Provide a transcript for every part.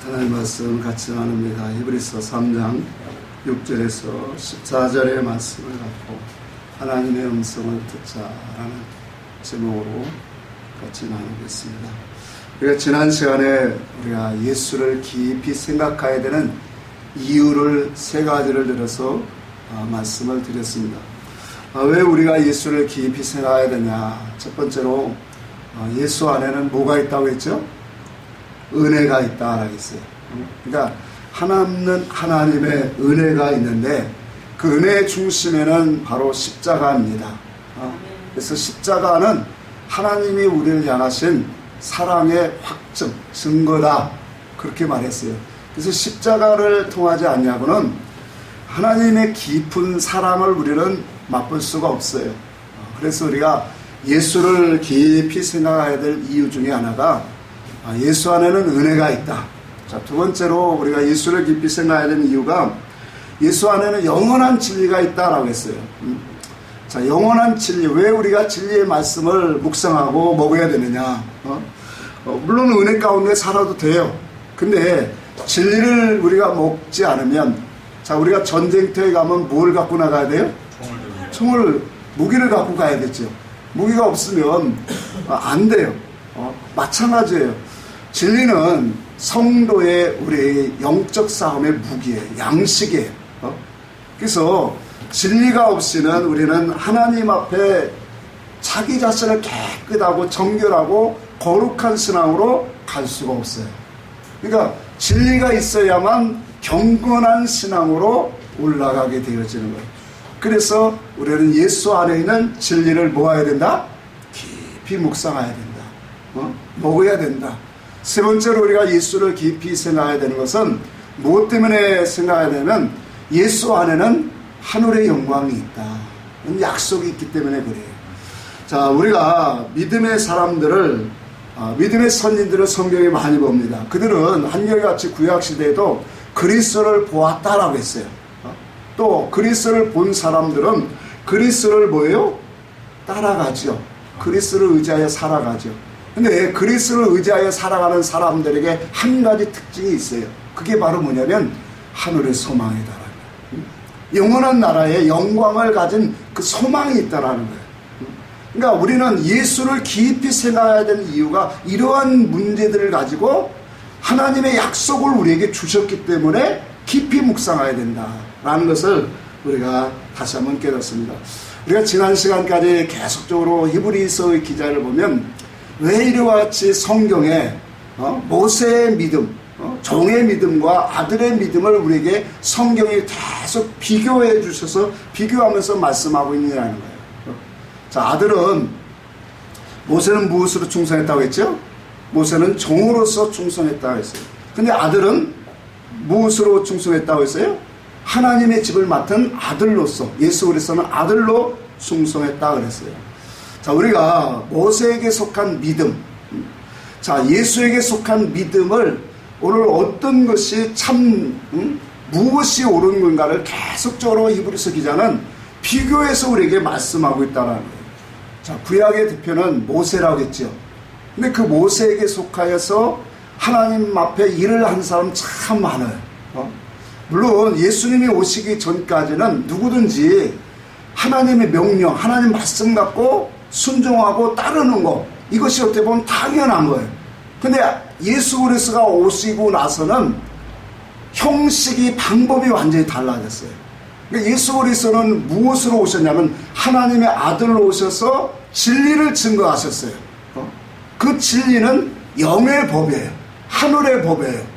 하나님의 말씀 같이 나눕니다. 히브리서 3장 6절에서 14절의 말씀을 갖고 하나님의 음성을 듣자라는 제목으로 같이 나누겠습니다. 우리가 지난 시간에 우리가 예수를 깊이 생각해야 되는 이유를 세 가지를 들어서 말씀을 드렸습니다. 왜 우리가 예수를 깊이 생각해야 되냐? 첫 번째로 예수 안에는 뭐가 있다고 했죠? 은혜가 있다라고 했어요. 그러니까 하나님은 하나님의 은혜가 있는데 그 은혜의 중심에는 바로 십자가입니다. 그래서 십자가는 하나님이 우리를 향하신 사랑의 확증, 증거다. 그렇게 말했어요. 그래서 십자가를 통하지 않냐고는 하나님의 깊은 사랑을 우리는 맛볼 수가 없어요. 그래서 우리가 예수를 깊이 생각해야 될 이유 중에 하나가 예수 안에는 은혜가 있다. 자, 두 번째로 우리가 예수를 깊이 생각해야 되는 이유가 예수 안에는 영원한 진리가 있다라고 했어요. 자, 영원한 진리. 왜 우리가 진리의 말씀을 묵상하고 먹어야 되느냐? 물론 은혜 가운데 살아도 돼요. 근데 진리를 우리가 먹지 않으면, 자, 우리가 전쟁터에 가면 뭘 갖고 나가야 돼요? 무기를 갖고 가야겠죠. 무기가 없으면 안 돼요. 마찬가지예요. 진리는 성도의 우리 영적 싸움의 무기예요. 양식이에요. 그래서 진리가 없이는 우리는 하나님 앞에 자기 자신을 깨끗하고 정결하고 거룩한 신앙으로 갈 수가 없어요. 그러니까 진리가 있어야만 경건한 신앙으로 올라가게 되어지는 거예요. 그래서 우리는 예수 안에 있는 진리를 모아야 된다? 깊이 묵상해야 된다. 먹어야 된다. 세 번째로 우리가 예수를 깊이 생각해야 되는 것은 무엇 때문에 생각해야 되냐면 예수 안에는 하늘의 영광이 있다. 약속이 있기 때문에 그래요. 자, 우리가 믿음의 사람들을, 믿음의 선진들을 성경에 많이 봅니다. 그들은 한결같이 구약시대에도 그리스도를 보았다라고 했어요. 또 그리스도를 본 사람들은 그리스도를 뭐예요? 따라가죠. 그리스도를 의지하여 살아가죠. 근데 그리스도를 의지하여 살아가는 사람들에게 한 가지 특징이 있어요. 그게 바로 뭐냐면 하늘의 소망이다. 영원한 나라의 영광을 가진 그 소망이 있다라는 거예요. 그러니까 우리는 예수를 깊이 생각해야 되는 이유가 이러한 문제들을 가지고 하나님의 약속을 우리에게 주셨기 때문에 깊이 묵상해야 된다라는 것을 우리가 다시 한번 깨닫습니다. 우리가 지난 시간까지 계속적으로 히브리서의 기자를 보면 왜 이와 같이 성경에 모세의 믿음, 종의 믿음과 아들의 믿음을 우리에게 성경이 계속 비교해 주셔서 비교하면서 말씀하고 있느냐는 거예요. 자, 아들은 모세는 무엇으로 충성했다고 했죠? 모세는 종으로서 충성했다고 했어요. 근데 아들은 무엇으로 충성했다고 했어요? 하나님의 집을 맡은 아들로서, 예수 그리스도는 아들로 충성했다고 그랬어요. 자, 우리가 모세에게 속한 믿음, 자, 예수에게 속한 믿음을 오늘 어떤 것이 참, 무엇이 옳은 건가를 계속적으로 히브리서 기자는 비교해서 우리에게 말씀하고 있다는 거예요. 자, 구약의 대표는 모세라고 했죠. 근데 그 모세에게 속하여서 하나님 앞에 일을 한 사람 참 많아요. 물론 예수님이 오시기 전까지는 누구든지 하나님의 명령, 하나님 말씀 갖고 순종하고 따르는 것, 이것이 어떻게 보면 당연한 거예요. 근데 예수 그리스도가 오시고 나서는 형식이, 방법이 완전히 달라졌어요. 그러니까 예수 그리스도는 무엇으로 오셨냐면 하나님의 아들로 오셔서 진리를 증거하셨어요. 그 진리는 영의 법이에요. 하늘의 법이에요.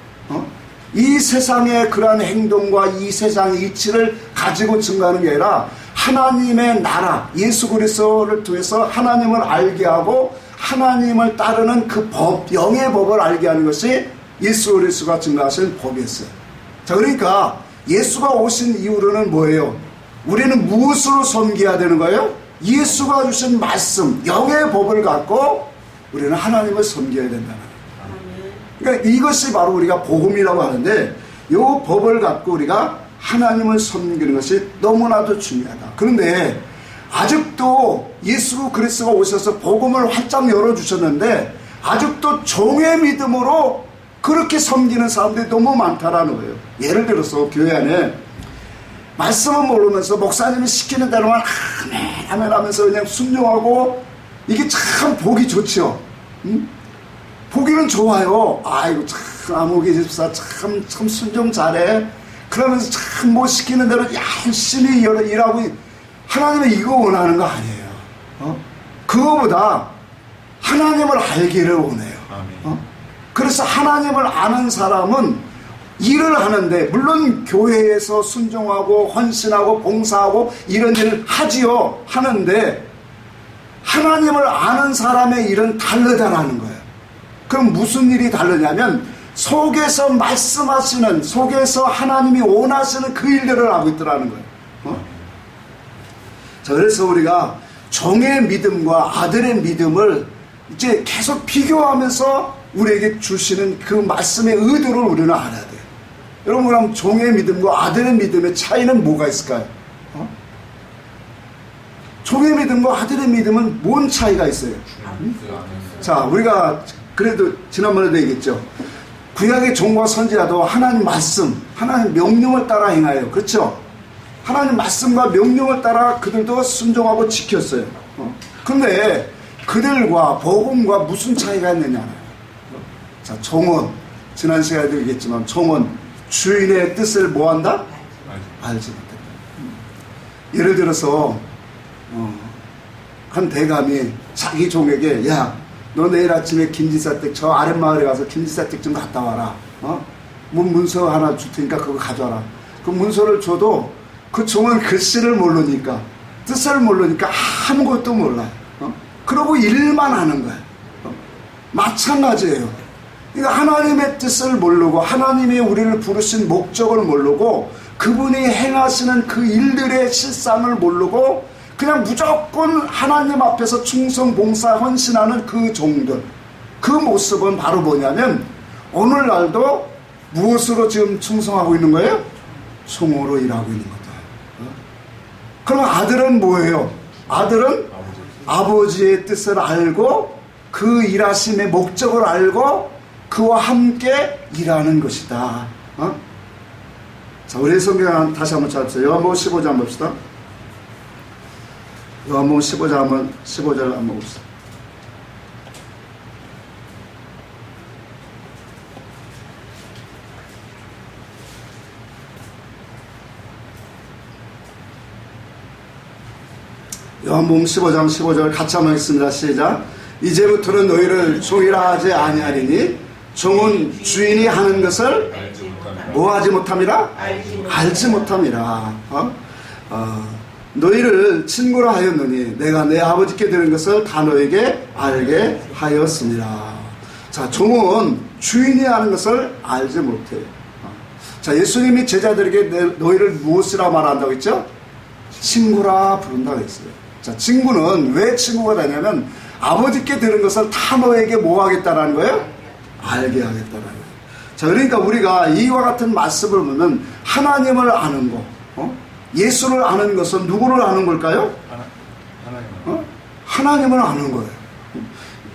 이 세상의 그러한 행동과 이 세상의 이치를 가지고 증거하는 게 아니라 하나님의 나라, 예수 그리스도를 통해서 하나님을 알게 하고 하나님을 따르는 그 법, 영의 법을 알게 하는 것이 예수 그리스도가 증거하신 법이었어요. 자, 그러니까 예수가 오신 이후로는 뭐예요? 우리는 무엇으로 섬겨야 되는 거예요? 예수가 주신 말씀, 영의 법을 갖고 우리는 하나님을 섬겨야 된다는 거예요. 그러니까 이것이 바로 우리가 복음이라고 하는데 이 법을 갖고 우리가 하나님을 섬기는 것이 너무나도 중요하다. 그런데 아직도 예수 그리스도가 오셔서 복음을 활짝 열어주셨는데 아직도 종의 믿음으로 그렇게 섬기는 사람들이 너무 많다라는 거예요. 예를 들어서 교회 안에 말씀은 모르면서 목사님이 시키는 대로만 아멘 아멘 하면서 그냥 순종하고, 이게 참 보기 좋죠. 응? 보기는 좋아요. 아이고 참 아무개 집사 참 순종 잘해. 그러면서 참 뭐 시키는 대로 열심히 일하고, 하나님은 이거 원하는 거 아니에요. 그거보다 하나님을 알기를 원해요. 그래서 하나님을 아는 사람은 일을 하는데, 물론 교회에서 순종하고 헌신하고 봉사하고 이런 일을 하지요. 하는데 하나님을 아는 사람의 일은 다르다라는 거예요. 그럼 무슨 일이 다르냐면, 속에서 말씀하시는, 속에서 하나님이 원하시는 그 일들을 하고 있더라는 거예요. 자, 그래서 우리가 종의 믿음과 아들의 믿음을 이제 계속 비교하면서 우리에게 주시는 그 말씀의 의도를 우리는 알아야 돼요. 여러분, 그럼 종의 믿음과 아들의 믿음의 차이는 뭐가 있을까요? 종의 믿음과 아들의 믿음은 뭔 차이가 있어요? 자, 우리가 그래도 지난번에도 얘기했죠. 구약의 종과 선지자도 하나님 말씀, 하나님 명령을 따라 행하여, 그렇죠? 하나님 말씀과 명령을 따라 그들도 순종하고 지켰어요. 근데 그들과 복음과 무슨 차이가 있느냐? 자, 종은, 지난 시간에도 얘기했지만, 종은 주인의 뜻을 뭐한다? 알지 못한다. 예를 들어서 한 대감이 자기 종에게, 야, 너 내일 아침에 김지사댁 저 아랫마을에 가서 김지사댁 좀 갔다 와라. 문서 하나 줄 테니까 그거 가져와라. 그 문서를 줘도 그 종은 글씨를 모르니까, 뜻을 모르니까 아무것도 몰라요. 그러고 일만 하는 거예요. 마찬가지예요. 그러니까 하나님의 뜻을 모르고, 하나님이 우리를 부르신 목적을 모르고, 그분이 행하시는 그 일들의 실상을 모르고, 그냥 무조건 하나님 앞에서 충성, 봉사, 헌신하는 그 종들, 그 모습은 바로 뭐냐면, 오늘날도 무엇으로 지금 충성하고 있는 거예요? 종으로 일하고 있는 거다. 그럼 아들은 뭐예요? 아들은 아버지의 뜻을 알고, 그 일하심의 목적을 알고 그와 함께 일하는 것이다. 자, 우리 성경 다시 한번 찾읍시다. 요한복음 15장 한번 봅시다. 요한복음 15절 한번 봅시다. 요한복음 15장 15절 같이 한번 읽습니다. 시작. 이제부터는 너희를 종이라 하지 아니하리니 종은 주인이 하는 것을 뭐하지 못함이라? 알지 못함이라. 너희를 친구라 하였느니 내가 내 아버지께 들은 것을 다 너에게 알게 하였습니다. 자, 종은 주인이 하는 것을 알지 못해요. 자, 예수님이 제자들에게 너희를 무엇이라 말한다고 했죠? 친구라 부른다고 했어요. 자, 친구는 왜 친구가 되냐면, 아버지께 들은 것을 다 너에게 뭐 하겠다라는 거예요? 알게 하겠다라는 거예요. 자, 그러니까 우리가 이와 같은 말씀을 보면 하나님을 아는 거, 예수를 아는 것은 누구를 아는 걸까요? 하나님을 아는 거예요.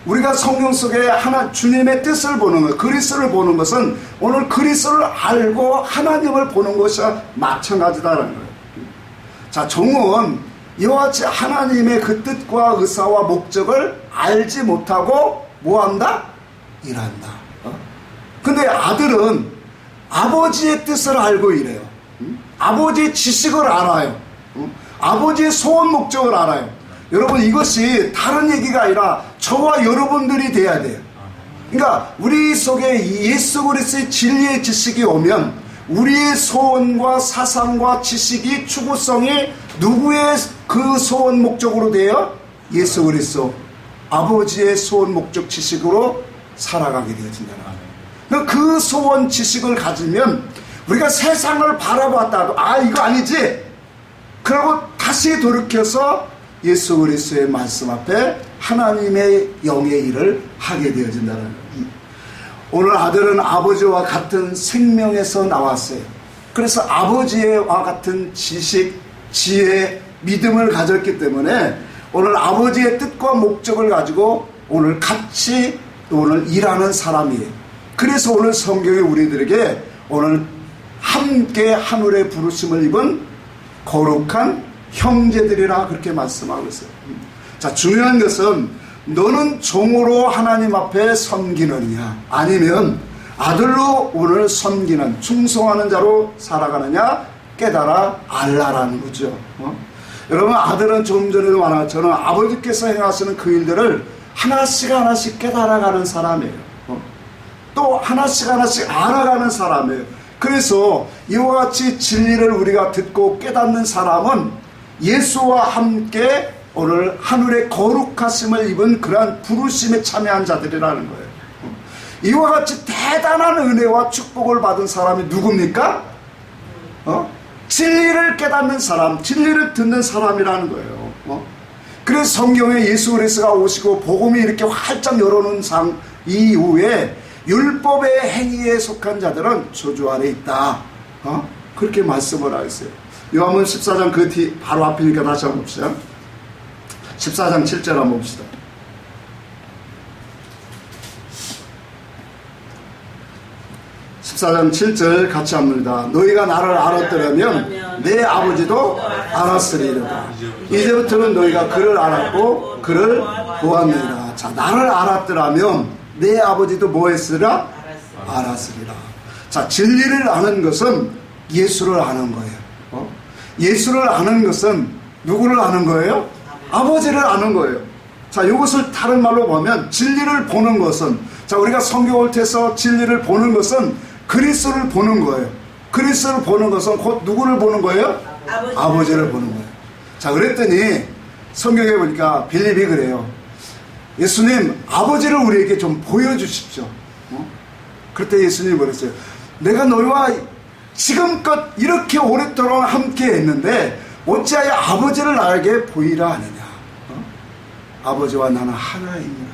우리가 성경 속에 주님의 뜻을 보는 것, 그리스도를 보는 것은 오늘 그리스도를 알고 하나님을 보는 것과 마찬가지다라는 거예요. 자, 종은 이와 같이 하나님의 그 뜻과 의사와 목적을 알지 못하고 뭐한다? 일한다. 근데 아들은 아버지의 뜻을 알고 일해요. 아버지의 지식을 알아요. 아버지의 소원 목적을 알아요. 여러분, 이것이 다른 얘기가 아니라 저와 여러분들이 돼야 돼요. 그러니까 우리 속에 예수 그리스도의 진리의 지식이 오면 우리의 소원과 사상과 지식이, 추구성이 누구의 그 소원 목적으로 돼요? 예수 그리스도 아버지의 소원 목적 지식으로 살아가게 되어진다는 거예요. 그 소원 지식을 가지면 우리가 세상을 바라봤다도 이거 아니지? 그러고 다시 돌이켜서 예수 그리스도의 말씀 앞에 하나님의 영의 일을 하게 되어진다는 거예요. 오늘 아들은 아버지와 같은 생명에서 나왔어요. 그래서 아버지와 같은 지식, 지혜, 믿음을 가졌기 때문에 오늘 아버지의 뜻과 목적을 가지고 오늘 같이 오늘 일하는 사람이에요. 그래서 오늘 성경이 우리들에게 오늘 함께 하늘의 부르심을 입은 거룩한 형제들이라 그렇게 말씀하고 있어요. 자, 중요한 것은 너는 종으로 하나님 앞에 섬기느냐 아니면 아들로 오늘 섬기는 충성하는 자로 살아가느냐 깨달아 알라라는 거죠. 여러분, 아들은 조금 전에도 말했처럼 아버지께서 행하시는 그 일들을 하나씩 깨달아가는 사람이에요. 또 하나씩 알아가는 사람이에요. 그래서 이와 같이 진리를 우리가 듣고 깨닫는 사람은 예수와 함께 오늘 하늘의 거룩하심을 입은 그러한 부르심에 참여한 자들이라는 거예요. 이와 같이 대단한 은혜와 축복을 받은 사람이 누굽니까? 진리를 깨닫는 사람, 진리를 듣는 사람이라는 거예요. 그래서 성경에 예수 그리스도가 오시고 복음이 이렇게 활짝 열어놓은 이후에 율법의 행위에 속한 자들은 저주 아래 있다. 그렇게 말씀을 하셨어요. 요한복음 14장 그 뒤 바로 앞이니까 다시 한번 봅시다. 14장 7절 한번 봅시다. 14장 7절 같이 합니다. 너희가 나를 알았더라면 내 아버지도 알았으리로다. 이제부터는 너희가 그를 알았고 그를 보았느니라. 자, 나를 알았더라면 내 아버지도 뭐 했으리라? 알았으리라. 자, 진리를 아는 것은 예수를 아는 거예요. 예수를 아는 것은 누구를 아는 거예요? 아버지를 아는 거예요. 자, 이것을 다른 말로 보면 진리를 보는 것은, 자, 우리가 성경을 통해서 진리를 보는 것은 그리스도를 보는 거예요. 그리스도를 보는 것은 곧 누구를 보는 거예요? 아버지를 보는 거예요. 자, 그랬더니 성경에 보니까 빌립이 그래요. 예수님, 아버지를 우리에게 좀 보여주십시오. 그때 예수님이 그랬어요. 내가 너희와 지금껏 이렇게 오랫동안 함께 했는데 어찌하여 아버지를 나에게 보이라 하느냐. 아버지와 나는 하나이니라.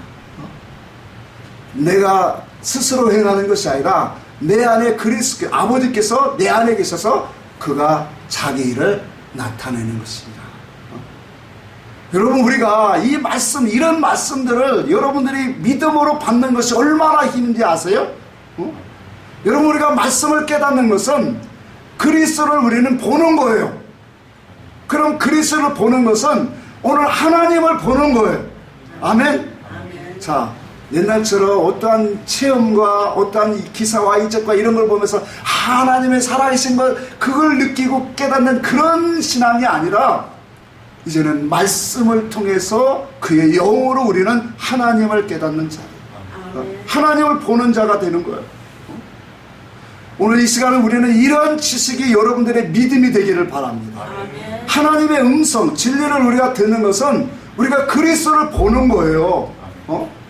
내가 스스로 행하는 것이 아니라 내 안에 그리스도 아버지께서 내 안에 계셔서 그가 자기 일을 나타내는 것입니다. 여러분, 우리가 이 말씀, 이런 말씀들을 여러분들이 믿음으로 받는 것이 얼마나 힘인지 아세요? 여러분, 우리가 말씀을 깨닫는 것은 그리스도를 우리는 보는 거예요. 그럼 그리스도를 보는 것은 오늘 하나님을 보는 거예요. 아멘? 자, 옛날처럼 어떠한 체험과 어떠한 기사와 이적과 이런 걸 보면서 하나님의 살아계신 것, 그걸 느끼고 깨닫는 그런 신앙이 아니라 이제는 말씀을 통해서 그의 영으로 우리는 하나님을 깨닫는 자, 하나님을 보는 자가 되는 거예요. 오늘 이 시간은 우리는 이런 지식이 여러분들의 믿음이 되기를 바랍니다. 하나님의 음성, 진리를 우리가 듣는 것은 우리가 그리스도를 보는 거예요.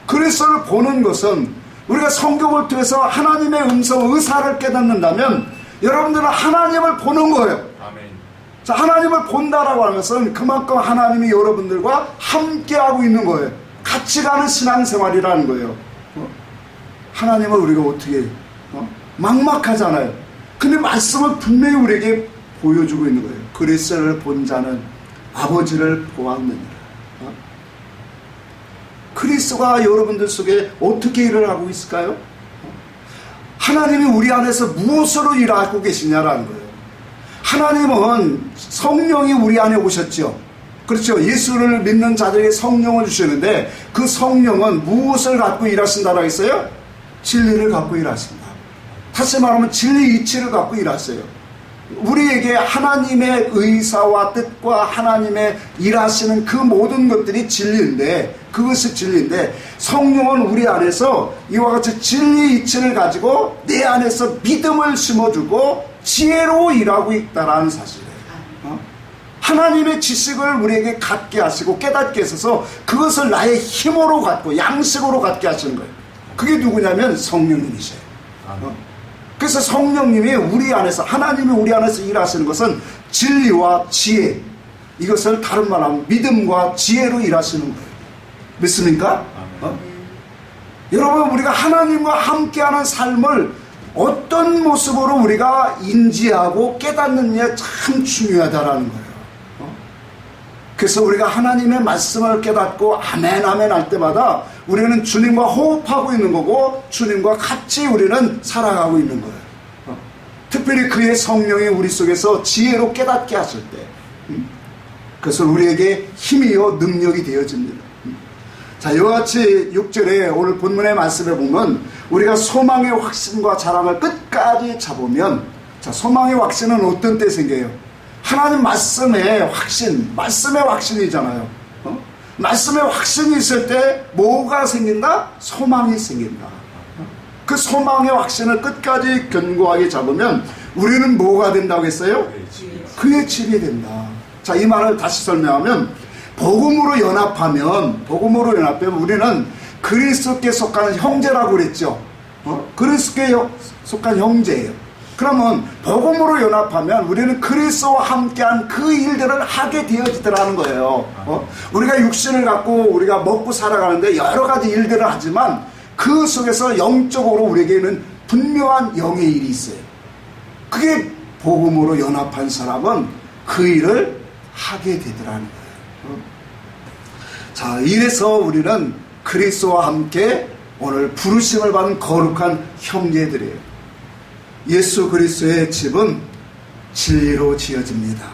그리스도를 보는 것은 우리가 성경을 통해서 하나님의 음성, 의사를 깨닫는다면 여러분들은 하나님을 보는 거예요. 자, 하나님을 본다라고 하는 것은 그만큼 하나님이 여러분들과 함께하고 있는 거예요. 같이 가는 신앙생활이라는 거예요. 하나님을 우리가 어떻게 막막하잖아요. 근데 말씀은 분명히 우리에게 보여주고 있는 거예요. 그리스도를 본 자는 아버지를 보았느니라. 그리스도가 여러분들 속에 어떻게 일을 하고 있을까요? 하나님이 우리 안에서 무엇으로 일하고 계시냐라는 거예요. 하나님은 성령이 우리 안에 오셨죠. 그렇죠. 예수를 믿는 자들에게 성령을 주시는데 그 성령은 무엇을 갖고 일하신다라고 했어요? 진리를 갖고 일하신다. 다시 말하면 진리 이치를 갖고 일하세요. 우리에게 하나님의 의사와 뜻과 하나님의 일하시는 그 모든 것들이 진리인데, 그것이 진리인데 성령은 우리 안에서 이와 같이 진리 이치를 가지고 내 안에서 믿음을 심어주고 지혜로 일하고 있다라는 사실이에요. 하나님의 지식을 우리에게 갖게 하시고 깨닫게 하셔서 그것을 나의 힘으로 갖고 양식으로 갖게 하시는 거예요. 그게 누구냐면 성령님이세요. 그래서 성령님이 우리 안에서, 하나님이 우리 안에서 일하시는 것은 진리와 지혜, 이것을 다른 말하면 믿음과 지혜로 일하시는 거예요. 믿습니까? 여러분, 우리가 하나님과 함께하는 삶을 어떤 모습으로 우리가 인지하고 깨닫느냐 참 중요하다라는 거예요. 그래서 우리가 하나님의 말씀을 깨닫고 아멘 아멘 할 때마다 우리는 주님과 호흡하고 있는 거고 주님과 같이 우리는 살아가고 있는 거예요. 특별히 그의 성령이 우리 속에서 지혜로 깨닫게 하실 때 그래서 우리에게 힘이요 능력이 되어집니다. 자, 이와 같이 6절에 오늘 본문의 말씀에 보면 우리가 소망의 확신과 자랑을 끝까지 잡으면, 자, 소망의 확신은 어떤 때 생겨요? 하나님 말씀의 확신, 말씀의 확신이잖아요. 말씀의 확신이 있을 때 뭐가 생긴다? 소망이 생긴다. 그 소망의 확신을 끝까지 견고하게 잡으면 우리는 뭐가 된다고 했어요? 그의 집이 된다. 자, 이 말을 다시 설명하면 복음으로 연합하면 우리는 그리스도께 속하는 형제라고 그랬죠. 그리스도께 속한 형제예요. 그러면 복음으로 연합하면 우리는 그리스도와 함께한 그 일들을 하게 되어지더라는 거예요. 우리가 육신을 갖고 우리가 먹고 살아가는데 여러 가지 일들을 하지만 그 속에서 영적으로 우리에게는 분명한 영의 일이 있어요. 그게 복음으로 연합한 사람은 그 일을 하게 되더라는 거예요. 자, 이래서 우리는 그리스도와 함께 오늘 부르심을 받은 거룩한 형제들이에요. 예수 그리스도의 집은 진리로 지어집니다.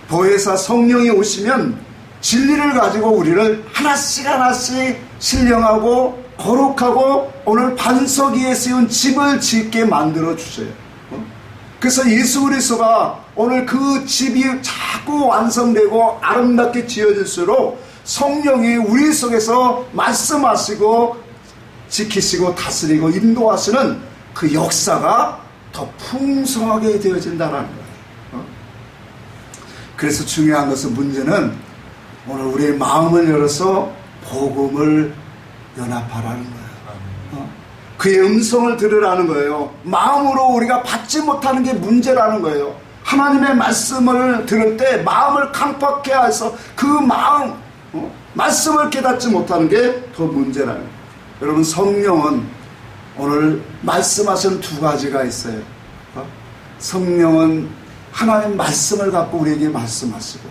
보혜사 성령이 오시면 진리를 가지고 우리를 하나씩 신령하고 거룩하고 오늘 반석 위에 세운 집을 짓게 만들어 주셔요. 그래서 예수 그리스도가 오늘 그 집이 자꾸 완성되고 아름답게 지어질수록 성령이 우리 속에서 말씀하시고 지키시고 다스리고 인도하시는 그 역사가 더 풍성하게 되어진다는 거예요. 그래서 중요한 것은 문제는 오늘 우리의 마음을 열어서 복음을 연합하라는 거예요. 그의 음성을 들으라는 거예요. 마음으로 우리가 받지 못하는 게 문제라는 거예요. 하나님의 말씀을 들을 때 마음을 강팍해 해서 그 마음, 말씀을 깨닫지 못하는 게 더 문제라는 거예요. 여러분, 성령은 오늘 말씀하신 두 가지가 있어요. 성령은 하나님 말씀을 갖고 우리에게 말씀하시고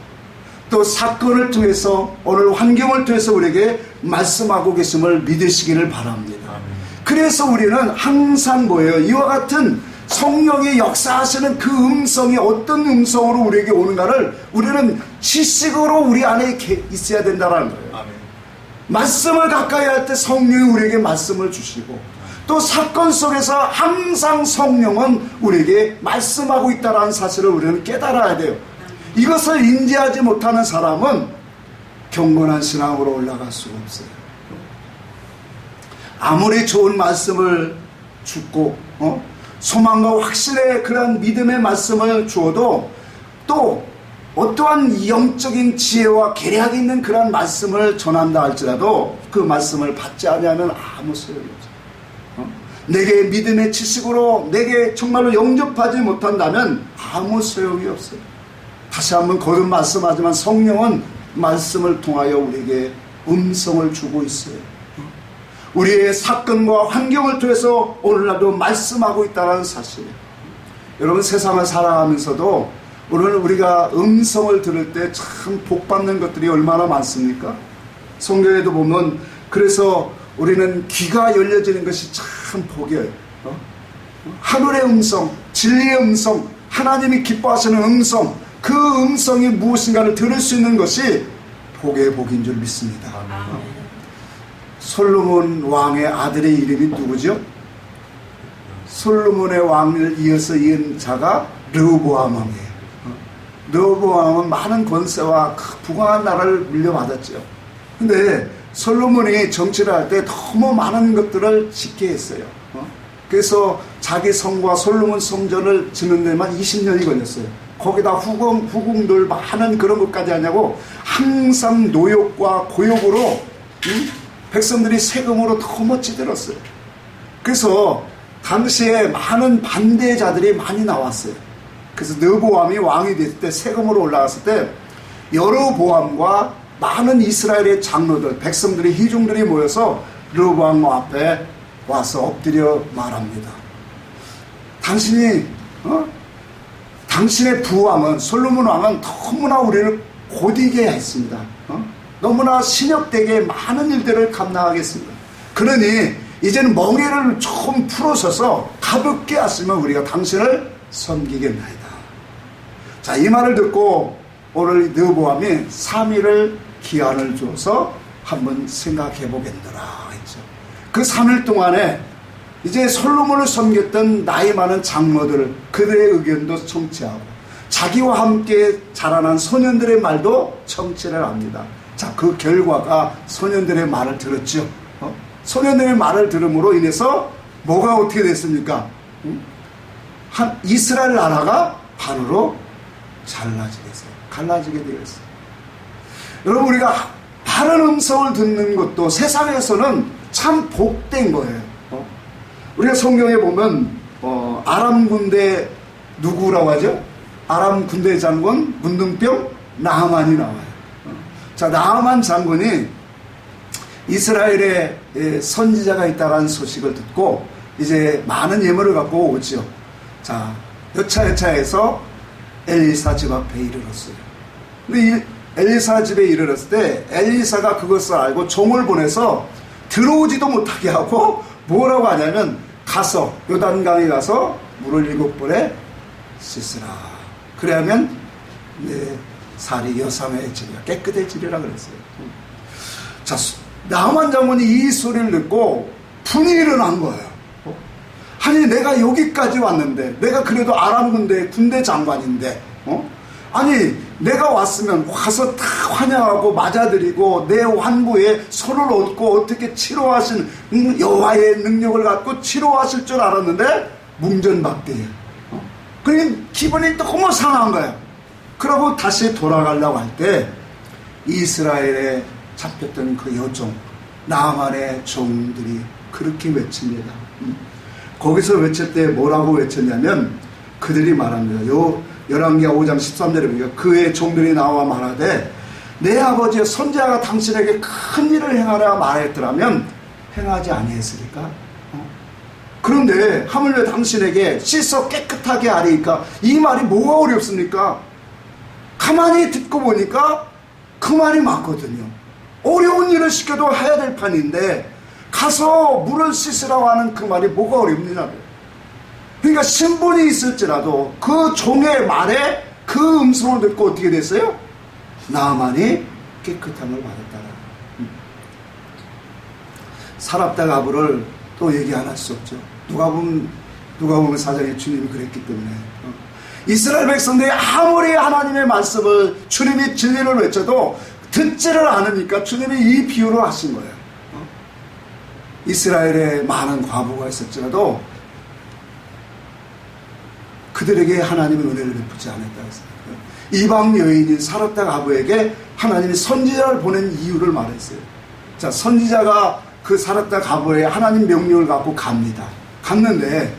또 사건을 통해서 오늘 환경을 통해서 우리에게 말씀하고 계심을 믿으시기를 바랍니다. 그래서 우리는 항상 뭐예요? 이와 같은 성령이 역사하시는 그 음성이 어떤 음성으로 우리에게 오는가를 우리는 지식으로 우리 안에 있어야 된다는 거예요. 말씀을 가까이 할 때 성령이 우리에게 말씀을 주시고 또 사건 속에서 항상 성령은 우리에게 말씀하고 있다는 사실을 우리는 깨달아야 돼요. 이것을 인지하지 못하는 사람은 경건한 신앙으로 올라갈 수가 없어요. 아무리 좋은 말씀을 주고 소망과 확신의 그런 믿음의 말씀을 주어도 또 어떠한 영적인 지혜와 계략이 있는 그런 말씀을 전한다 할지라도 그 말씀을 받지 않으면 아무 소용이 없어요. 내게 믿음의 지식으로 내게 정말로 영접하지 못한다면 아무 소용이 없어요. 다시 한번 거듭 말씀하지만 성령은 말씀을 통하여 우리에게 음성을 주고 있어요. 우리의 사건과 환경을 통해서 오늘날도 말씀하고 있다는 사실이에요. 여러분, 세상을 살아가면서도 오늘 우리가 음성을 들을 때 참 복받는 것들이 얼마나 많습니까? 성경에도 보면 그래서 우리는 귀가 열려지는 것이 참 복이에요. 하늘의 음성, 진리의 음성, 하나님이 기뻐하시는 음성, 그 음성이 무엇인가를 들을 수 있는 것이 복의 복인 줄 믿습니다. 솔로몬 왕의 아들의 이름이 누구죠? 솔로몬의 왕을 이어서 이은 자가 르호보암 왕이에요. 르호보암은 많은 권세와 부강한 나라를 물려받았죠. 근데 솔로몬이 정치를 할 때 너무 많은 것들을 짓게 했어요. 그래서 자기 성과 솔로몬 성전을 짓는 데만 20년이 걸렸어요. 거기다 후궁들 많은 그런 것까지 하냐고 항상 노역과 고역으로 백성들이 세금으로 너무 찌들었어요. 그래서 당시에 많은 반대자들이 많이 나왔어요. 그래서 르호보암이 왕이 됐을 때 세금으로 올라갔을 때 여로보암과 많은 이스라엘의 장로들, 백성들이 회중들이 모여서 르호보암 앞에 와서 엎드려 말합니다. 당신의 부왕은 솔로몬 왕은 너무나 우리를 고디게 했습니다. 너무나 신역되게 많은 일들을 감당하겠습니다. 그러니 이제는 멍에를 조금 풀어서서 가볍게 하시면 우리가 당신을 섬기겠나이다. 자, 이 말을 듣고 오늘 르호보암이 3일을 기한을 줘서 한번 생각해 보겠노라 했죠. 그 3일 동안에 이제 솔로몬을 섬겼던 나이 많은 장모들, 그들의 의견도 청취하고 자기와 함께 자라난 소년들의 말도 청취를 합니다. 자, 그 결과가 소년들의 말을 들었죠. 소년들의 말을 들음으로 인해서 뭐가 어떻게 됐습니까? 이스라엘 나라가 반으로 갈라지게 되었어요. 여러분, 우리가 바른 음성을 듣는 것도 세상에서는 참 복된 거예요. 우리가 성경에 보면 아람 군대 누구라고 하죠? 아람 군대 장군 문둥병 나하만이 나와요. 자, 나하만 장군이 이스라엘에 선지자가 있다는 소식을 듣고 이제 많은 예물을 갖고 오죠. 자, 여차여차해서 엘리사 집 앞에 이르렀어요. 근데 이 엘리사 집에 이르렀을 때 엘리사가 그것을 알고 종을 보내서 들어오지도 못하게 하고 뭐라고 하냐면 가서 요단강에 가서 물을 7번에 씻으라. 그래야면 내 살이 여삼해지리라, 깨끗해지리라 그랬어요. 자, 나하만 장군이 이 소리를 듣고 분이 일어난 거예요. 아니, 내가 여기까지 왔는데, 내가 그래도 아람 군대 장관인데, 아니, 내가 왔으면 와서 다 환영하고 맞아들이고 내 환부에 손을 얻고 어떻게 치료하신 여호와의 능력을 갖고 치료하실 줄 알았는데 뭉전박대예요. 그러니 기분이 너무 상한 거예요. 그러고 다시 돌아가려고 할 때 이스라엘에 잡혔던 그 여종 나하만의 종들이 그렇게 외칩니다. 거기서 외칠 때 뭐라고 외쳤냐면 그들이 말합니다. 열왕기하 5장 13절에 보니까 그의 종들이 나와 말하되 내 아버지의 선지자가 당신에게 큰 일을 행하라 말했더라면 행하지 아니했으리까? 그런데 하물며 당신에게 씻어 깨끗하게 하리니까 이 말이 뭐가 어렵습니까? 가만히 듣고 보니까 그 말이 맞거든요. 어려운 일을 시켜도 해야 될 판인데 가서 물을 씻으라고 하는 그 말이 뭐가 어렵느냐고요. 그러니까 신분이 있을지라도 그 종의 말에 그 음성을 듣고 어떻게 됐어요? 나하만이 깨끗함을 받았다라. 사랍다 가부를 또 얘기 안 할 수 없죠. 누가 보면 4장에 주님이 그랬기 때문에 이스라엘 백성들이 아무리 하나님의 말씀을 주님이 진리를 외쳐도 듣지를 않으니까 주님이 이 비유를 하신 거예요. 이스라엘에 많은 과부가 있었지라도 그들에게 하나님은 은혜를 베푸지 않았다 했어요. 이방 여인인 사랍다 가부에게 하나님이 선지자를 보낸 이유를 말했어요. 자, 선지자가 그 사랍다 가부에 하나님 명령을 갖고 갑니다. 갔는데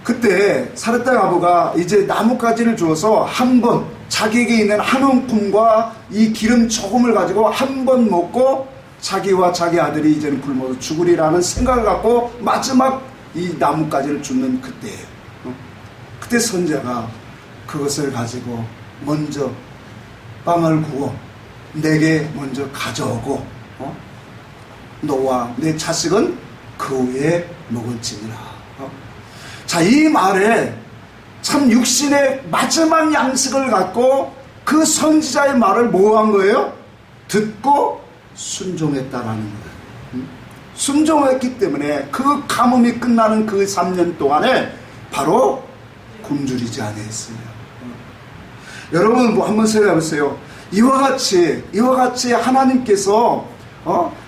그때 사랍다 가부가 이제 나뭇가지를 주어서 한 번 자기에게 있는 한 움큼과 이 기름 조금을 가지고 한 번 먹고 자기와 자기 아들이 이제는 굶어서 죽으리라는 생각을 갖고 마지막 이 나뭇가지를 줍는 그때예요. 그때 선지자가 그것을 가지고 먼저 빵을 구워 내게 먼저 가져오고 너와 내 자식은 그 후에 먹을지니라. 자, 이 말에 참 육신의 마지막 양식을 갖고 그 선지자의 말을 뭐 한 거예요? 듣고 순종했다라는 거예요. 순종했기 때문에 그 가뭄이 끝나는 그 3년 동안에 바로 굶주리지 않았어요. 여러분 한번 생각해 보세요. 이와 같이 하나님께서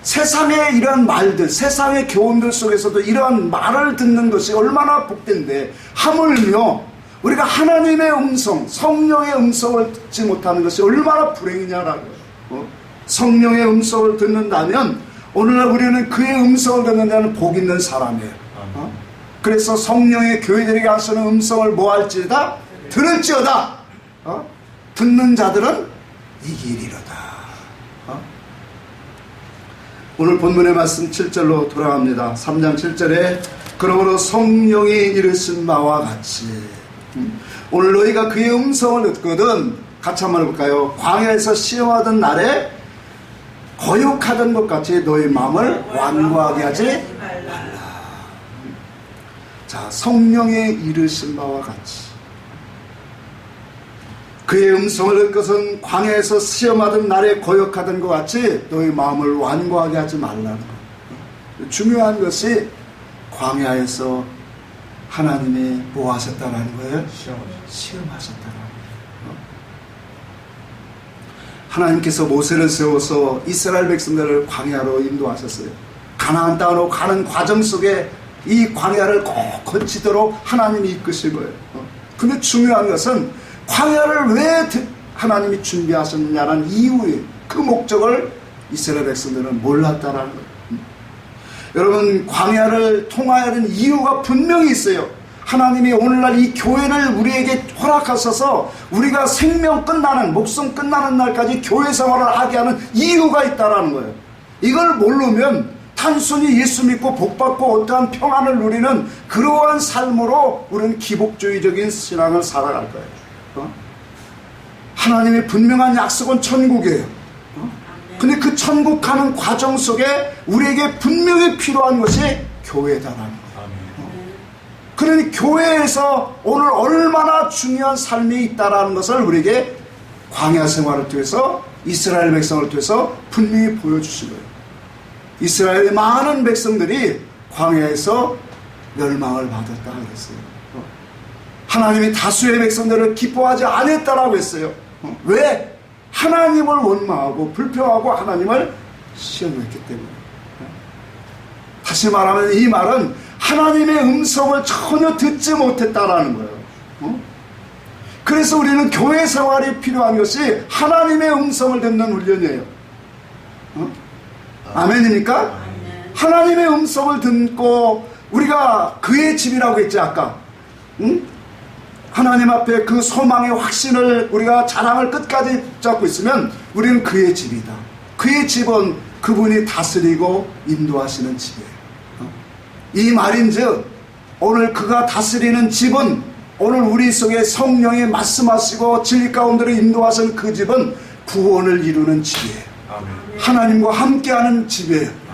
세상의 이러한 말들, 세상의 교훈들 속에서도 이러한 말을 듣는 것이 얼마나 복된데 하물며 우리가 하나님의 음성, 성령의 음성을 듣지 못하는 것이 얼마나 불행이냐라고요. 성령의 음성을 듣는다면 오늘날 우리는 그의 음성을 듣는다는 복 있는 사람이에요. 그래서 성령의 교회들에게 하시는 음성을 뭐 할지어다? 들을지어다. 듣는 자들은 이기리로다. 오늘 본문의 말씀 7절로 돌아갑니다. 3장 7절에 그러므로 성령이 이르신 바와 같이 오늘 너희가 그의 음성을 듣거든 같이 한번 해볼까요? 광야에서 시험하던 날에 거역하던 것 같이 너희 마음을 완고하게 하지 말라. 자, 성령의 이르신 바와 같이 그의 음성을 듣 것은 광야에서 시험하던 날에 거역하던 것 같이 너희 마음을 완고하게 하지 말라는 것. 중요한 것이 광야에서 하나님이 뭐 하셨다라는 거예요? 시험하셨다라는 거예요. 하나님께서 모세를 세워서 이스라엘 백성들을 광야로 인도하셨어요. 가나안 땅으로 가는 과정 속에 이 광야를 꼭 거치도록 하나님이 이끄신 거예요. 근데 중요한 것은 광야를 왜 하나님이 준비하셨느냐는 이유의 그 목적을 이스라엘 백성들은 몰랐다라는 거예요. 여러분, 광야를 통하여야 하는 이유가 분명히 있어요. 하나님이 오늘날 이 교회를 우리에게 허락하셔서 우리가 생명 끝나는, 목숨 끝나는 날까지 교회 생활을 하게 하는 이유가 있다라는 거예요. 이걸 모르면 단순히 예수 믿고 복받고 어떠한 평안을 누리는 그러한 삶으로 우리는 기복주의적인 신앙을 살아갈 거예요. 하나님의 분명한 약속은 천국이에요. 근데 그 천국 가는 과정 속에 우리에게 분명히 필요한 것이 교회다라는 거예요. 그러니 교회에서 오늘 얼마나 중요한 삶이 있다라는 것을 우리에게 광야 생활을 통해서 이스라엘 백성을 통해서 분명히 보여주신 거예요. 이스라엘의 많은 백성들이 광야에서 멸망을 받았다 그랬어요. 하나님이 다수의 백성들을 기뻐하지 않았다라고 했어요. 왜? 하나님을 원망하고 불평하고 하나님을 시험했기 때문에. 다시 말하면 이 말은 하나님의 음성을 전혀 듣지 못했다라는 거예요. 그래서 우리는 교회 생활이 필요한 것이 하나님의 음성을 듣는 훈련이에요. 아멘입니까? 하나님의 음성을 듣고 우리가 그의 집이라고 했지 아까. 하나님 앞에 그 소망의 확신을 우리가 자랑을 끝까지 붙잡고 있으면 우리는 그의 집이다. 그의 집은 그분이 다스리고 인도하시는 집이에요. 이 말인즉 오늘 그가 다스리는 집은 오늘 우리 속에 성령이 말씀하시고 진리 가운데로 인도하신 그 집은 구원을 이루는 집이에요. 아멘. 하나님과 함께하는 집이에요.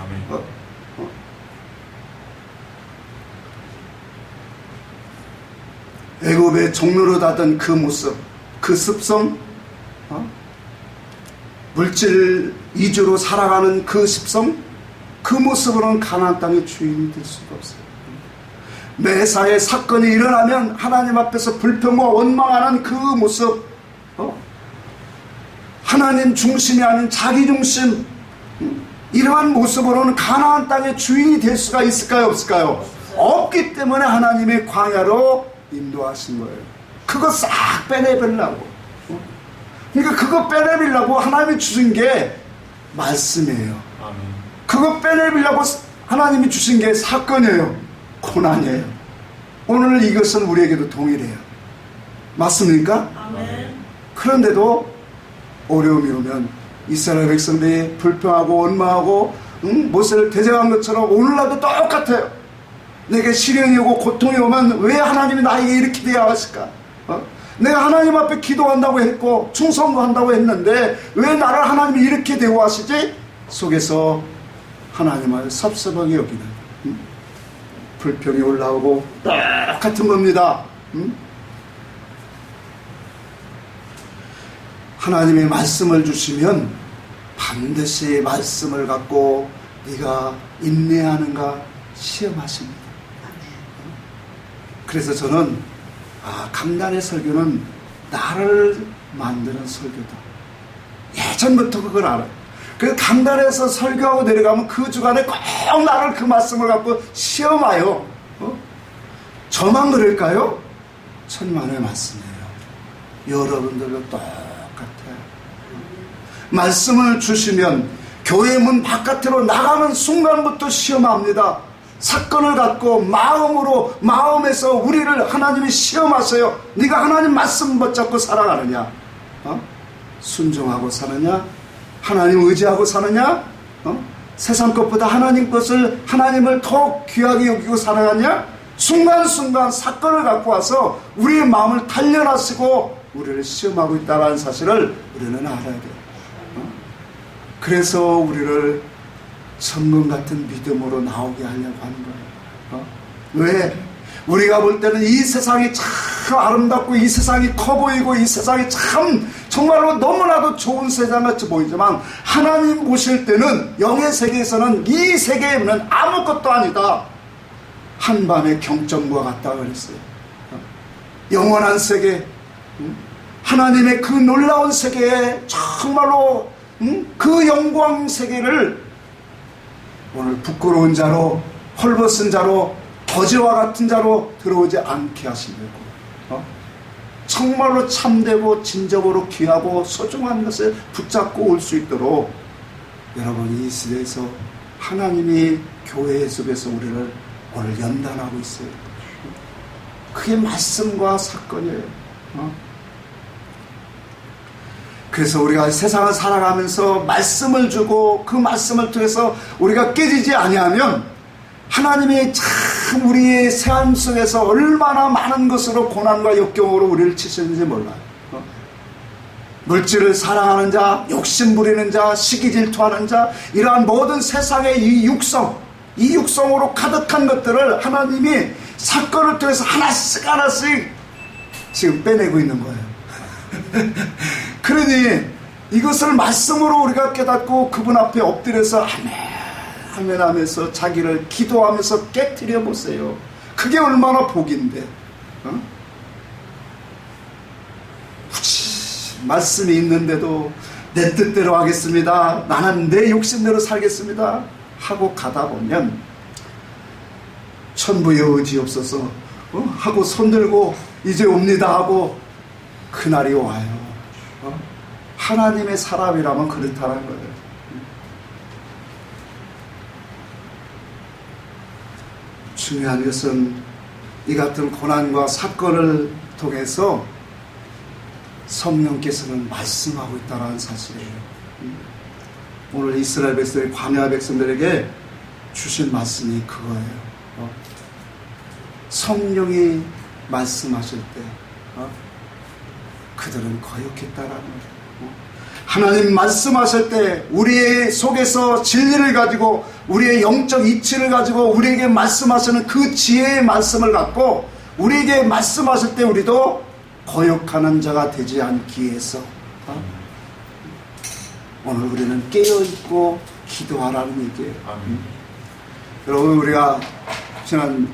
애굽의 종로로 닫은 그 모습, 그 습성, 물질 위주로 살아가는 그 습성, 그 모습으로는 가나안 땅의 주인이 될 수가 없어요. 매사에 사건이 일어나면 하나님 앞에서 불평과 원망하는 그 모습, 하나님 중심이 아닌 자기 중심, 이러한 모습으로는 가나안 땅의 주인이 될 수가 있을까요? 없을까요? 없기 때문에 하나님의 광야로 인도하신 거예요. 그거 싹 빼내버리려고. 그러니까 그거 빼내버리려고 하나님이 주신 게 말씀이에요. 그거 빼내버리려고 하나님이 주신 게 사건이에요. 고난이에요. 오늘 이것은 우리에게도 동일해요. 맞습니까? 아멘. 그런데도 어려움이 오면 이스라엘 백성들이 불평하고 원망하고 모세를 대적한 것처럼 오늘날도 똑같아요. 내게 시련이 오고 고통이 오면 왜 하나님이 나에게 이렇게 되어야 하실까? 내가 하나님 앞에 기도한다고 했고 충성도 한다고 했는데 왜 나를 하나님이 이렇게 대우하시지? 속에서 하나님을 섭섭하게 여기는 불평이 올라오고 똑같은 겁니다. 하나님의 말씀을 주시면 반드시 말씀을 갖고 네가 인내하는가 시험하십니다. 그래서 저는 강단의 설교는 나를 만드는 설교다. 예전부터 그걸 알아요. 그래서 강단에서 설교하고 내려가면 그 주간에 꼭 나를 그 말씀을 갖고 시험하여. 저만 그럴까요? 천만의 말씀이에요. 여러분들도 똑같아요. 말씀을 주시면 교회 문 바깥으로 나가는 순간부터 시험합니다. 사건을 갖고 마음에서 우리를 하나님이 시험하세요. 네가 하나님 말씀 붙잡고 살아가느냐? 순종하고 사느냐? 하나님 의지하고 사느냐? 세상 것보다 하나님을 더 귀하게 여기고 살아가냐? 순간순간 사건을 갖고 와서 우리의 마음을 단련하시고 우리를 시험하고 있다는 사실을 우리는 알아야 돼요. 그래서 우리를 성금 같은 믿음으로 나오게 하려고 하는 거예요. 왜? 우리가 볼 때는 이 세상이 참 아름답고 이 세상이 커 보이고 이 세상이 참 정말로 너무나도 좋은 세상같이 보이지만 하나님 보실 때는 영의 세계에서는 이 세계에는 아무것도 아니다. 한밤의 경전과 같다 그랬어요. 영원한 세계, 하나님의 그 놀라운 세계에 정말로 그 영광 세계를 오늘 부끄러운 자로, 헐벗은 자로, 거지와 같은 자로 들어오지 않게 하시려고 정말로 참되고 진정으로 귀하고 소중한 것을 붙잡고 올 수 있도록 여러분 이 시대에서 하나님이 교회 속에서 우리를 오늘 연단하고 있어요. 그게 말씀과 사건이에요. 그래서 우리가 세상을 살아가면서 말씀을 주고 그 말씀을 통해서 우리가 깨지지 아니하면 하나님이 참 우리의 삶 속에서 얼마나 많은 것으로 고난과 역경으로 우리를 치시는지 몰라요. 물질을 사랑하는 자, 욕심 부리는 자, 시기 질투하는 자, 이러한 모든 세상의 이 육성으로 가득한 것들을 하나님이 사건을 통해서 하나씩 지금 빼내고 있는 거예요. 그러니 이것을 말씀으로 우리가 깨닫고 그분 앞에 엎드려서 아멘 하면서 자기를 기도하면서 깨트려 보세요. 그게 얼마나 복인데. 말씀이 있는데도 내 뜻대로 하겠습니다. 나는 내 욕심대로 살겠습니다. 하고 가다 보면 천부의 의지 없어서 하고 손들고 이제 옵니다 하고 그날이 와요. 하나님의 사람이라면 그렇다는 거예요. 중요한 것은 이 같은 고난과 사건을 통해서 성령께서는 말씀하고 있다는 사실이에요. 오늘 이스라엘 백성들이 광야 백성들에게 주신 말씀이 그거예요. 성령이 말씀하실 때 그들은 거역했다라는 거예요. 하나님 말씀하실 때 우리의 속에서 진리를 가지고 우리의 영적 이치를 가지고 우리에게 말씀하시는 그 지혜의 말씀을 갖고 우리에게 말씀하실 때 우리도 거역하는 자가 되지 않기 위해서 오늘 우리는 깨어있고 기도하라는 얘기예요. 여러분 우리가 지난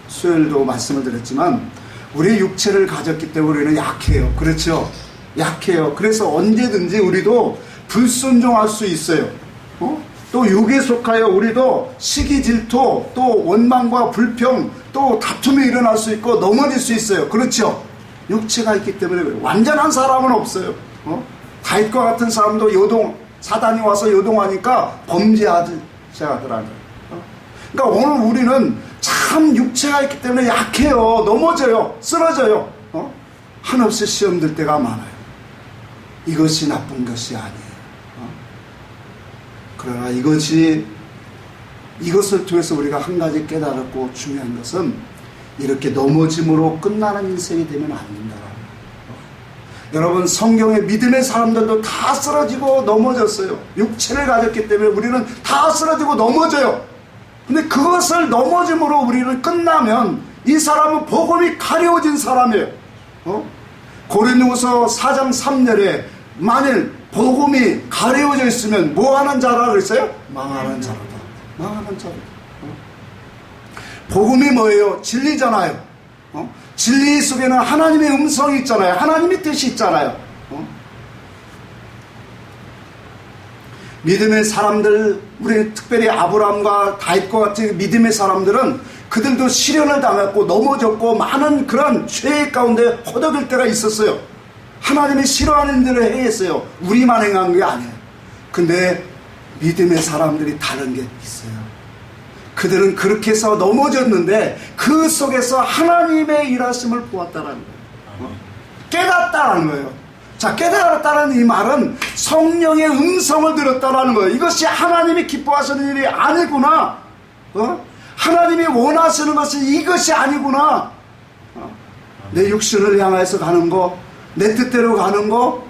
수요일도 말씀을 드렸지만 우리의 육체를 가졌기 때문에 우리는 약해요. 그렇죠? 약해요. 그래서 언제든지 우리도 불순종할 수 있어요. 또 육에 속하여 우리도 시기 질투 또 원망과 불평 또 다툼이 일어날 수 있고 넘어질 수 있어요. 그렇죠? 육체가 있기 때문에 그래요. 완전한 사람은 없어요. 다윗과 같은 사람도 사단이 와서 요동하니까 범죄하더라고요. 그러니까 오늘 우리는 참 육체가 있기 때문에 약해요. 넘어져요. 쓰러져요. 한없이 시험 들 때가 많아요. 이것이 나쁜 것이 아니에요. 그러나 이것을 통해서 우리가 한 가지 깨달았고 중요한 것은 이렇게 넘어짐으로 끝나는 인생이 되면 안 된다라는 거예요. 여러분 성경의 믿음의 사람들도 다 쓰러지고 넘어졌어요. 육체를 가졌기 때문에 우리는 다 쓰러지고 넘어져요. 근데 그것을 넘어짐으로 우리는 끝나면 이 사람은 복음이 가려워진 사람이에요. 고린도후서 4장 3절에 만일 복음이 가려워져 있으면 뭐하는 자라 그랬어요? 망하는 자로다. 망하는 자로다. 복음이 뭐예요? 진리잖아요. 진리 속에는 하나님의 음성이 있잖아요. 하나님의 뜻이 있잖아요. 믿음의 사람들, 우리 특별히 아브라함과 다윗과 같은 믿음의 사람들은 그들도 시련을 당했고 넘어졌고 많은 그런 죄의 가운데 허덕일 때가 있었어요. 하나님이 싫어하는 일을 행했어요. 우리만 행한 게 아니에요. 근데 믿음의 사람들이 다른 게 있어요. 그들은 그렇게 해서 넘어졌는데 그 속에서 하나님의 일하심을 보았다는 거예요. 깨닫다는 거예요. 자, 깨달았다는 이 말은 성령의 음성을 들었다는 거예요. 이것이 하나님이 기뻐하시는 일이 아니구나. 하나님이 원하시는 것이 이것이 아니구나. 내 육신을 향해서 가는 거, 내 뜻대로 가는 거,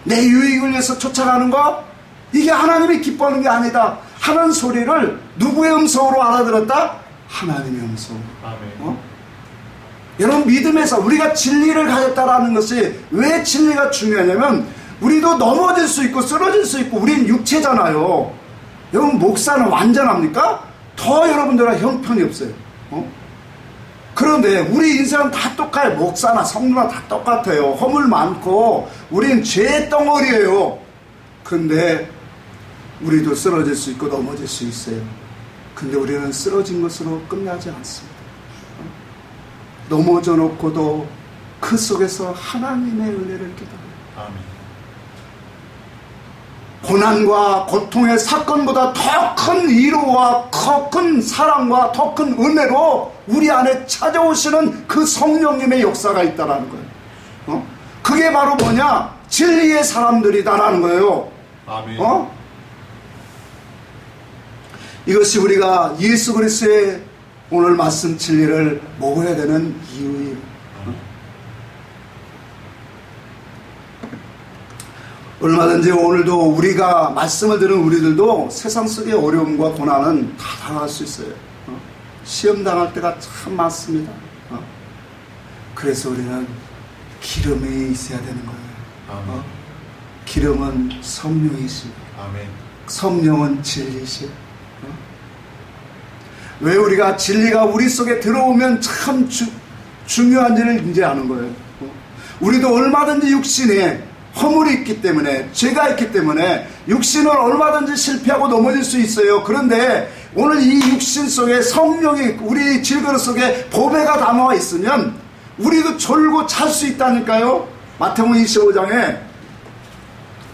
내 유익을 위해서 쫓아가는 거, 이게 하나님이 기뻐하는 게 아니다 하는 소리를 누구의 음성으로 알아들었다? 하나님의 음성으로. 여러분, 믿음에서 우리가 진리를 가졌다라는 것이 왜 진리가 중요하냐면, 우리도 넘어질 수 있고 쓰러질 수 있고, 우린 육체잖아요. 여러분, 목사는 완전합니까? 더 여러분들과 형편이 없어요. 그런데 우리 인생은 다 똑같아요. 목사나 성도나 다 똑같아요. 허물 많고 우린 죄 덩어리예요. 근데 우리도 쓰러질 수 있고 넘어질 수 있어요. 근데 우리는 쓰러진 것으로 끝나지 않습니다. 넘어져 놓고도 그 속에서 하나님의 은혜를 깨달아요. 고난과 고통의 사건보다 더 큰 위로와 더 큰 사랑과 더 큰 은혜로 우리 안에 찾아오시는 그 성령님의 역사가 있다라는 거예요. 그게 바로 뭐냐? 진리의 사람들이다라는 거예요. 아멘. 이것이 우리가 예수 그리스도의 오늘 말씀 진리를 먹어야 되는 이유예요. 얼마든지 오늘도 우리가 말씀을 들은 우리들도 세상 속의 어려움과 고난은 다 당할 수 있어요. 시험 당할 때가 참 많습니다. 그래서 우리는 기름이 있어야 되는 거예요. 기름은 성령이시고 성령은 진리시고. 왜 우리가 진리가 우리 속에 들어오면 참 중요한지를 이제 아는 거예요. 우리도 얼마든지 육신에 허물이 있기 때문에, 죄가 있기 때문에 육신은 얼마든지 실패하고 넘어질 수 있어요. 그런데 오늘 이 육신 속에 성령이, 우리 질그릇 속에 보배가 담아와 있으면 우리도 졸고 잘 수 있다니까요. 마태복음 25장에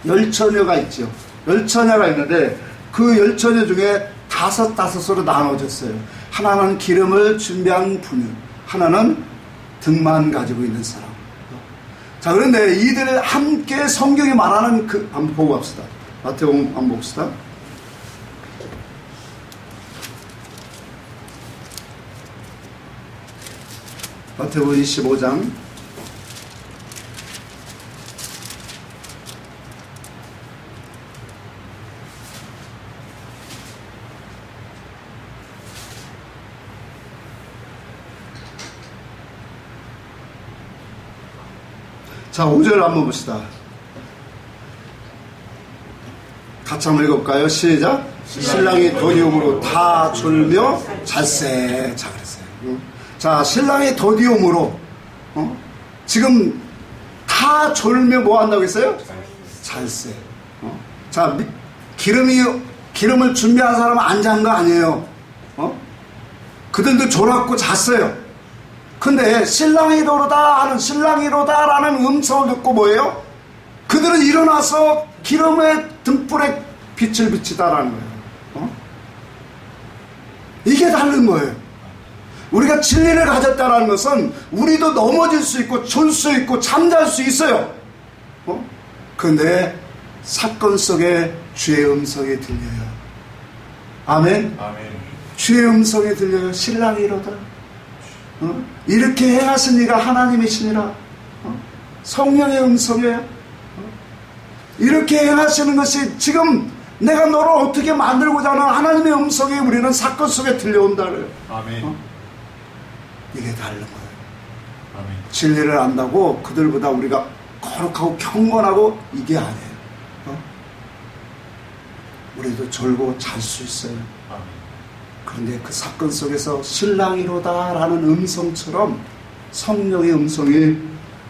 열처녀가 있죠. 열처녀가 있는데 그 열처녀 중에 다섯으로 나눠졌어요. 하나는 기름을 준비한 분유, 하나는 등만 가지고 있는 사람. 자, 그런데 이들 함께 성경이 말하는 그, 한번 보고 갑시다. 마태복음 한번 봅시다. 마태복음 25장. 자, 5절 한번 봅시다. 같이 한번 읽어볼까요? 시작. 신랑이 더디움으로 다 졸며 잘세. 자, 그랬어요. 자, 신랑이 더디움으로, 지금 다 졸며 뭐 한다고 했어요? 잘세. 자, 기름을 준비한 사람은 안 잔 거 아니에요. 그들도 졸았고 잤어요. 근데 신랑이로다라는 음성을 듣고 뭐예요? 그들은 일어나서 기름의 등불에 빛을 비치다라는 거예요. 이게 다른 거예요. 우리가 진리를 가졌다라는 것은 우리도 넘어질 수 있고 졸 수 있고 잠잘 수 있어요. 그런데 사건 속에 주의 음성이 들려요. 아멘. 주의 음성이 들려요. 신랑이로다. 이렇게 행하신 이가 하나님이시니라. 성령의 음성이에요. 이렇게 행하시는 것이 지금 내가 너를 어떻게 만들고자 하는 하나님의 음성이 우리는 사건 속에 들려온다고요. 아멘. 이게 다른 거예요. 아멘. 진리를 안다고 그들보다 우리가 거룩하고 경건하고 이게 아니에요. 우리도 졸고 잘 수 있어요. 아멘. 그런데 그 사건 속에서 신랑이로다라는 음성처럼 성령의 음성이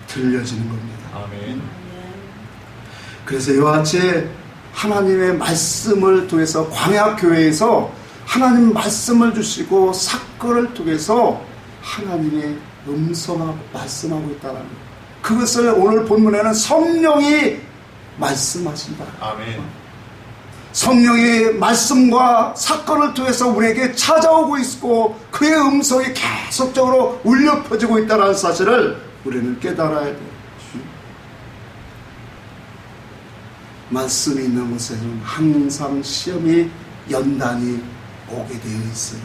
들려지는 겁니다. 아멘. 그래서 이와 같이 하나님의 말씀을 통해서 광야교회에서 하나님 말씀을 주시고 사건을 통해서 하나님의 음성하고 말씀하고 있다는 거예요. 그것을 오늘 본문에는 성령이 말씀하신다. 아멘. 성령의 말씀과 사건을 통해서 우리에게 찾아오고 있고 그의 음성이 계속적으로 울려 퍼지고 있다는 사실을 우리는 깨달아야 돼요. 말씀이 있는 곳에는 항상 시험이 연단이 오게 되어 있어요.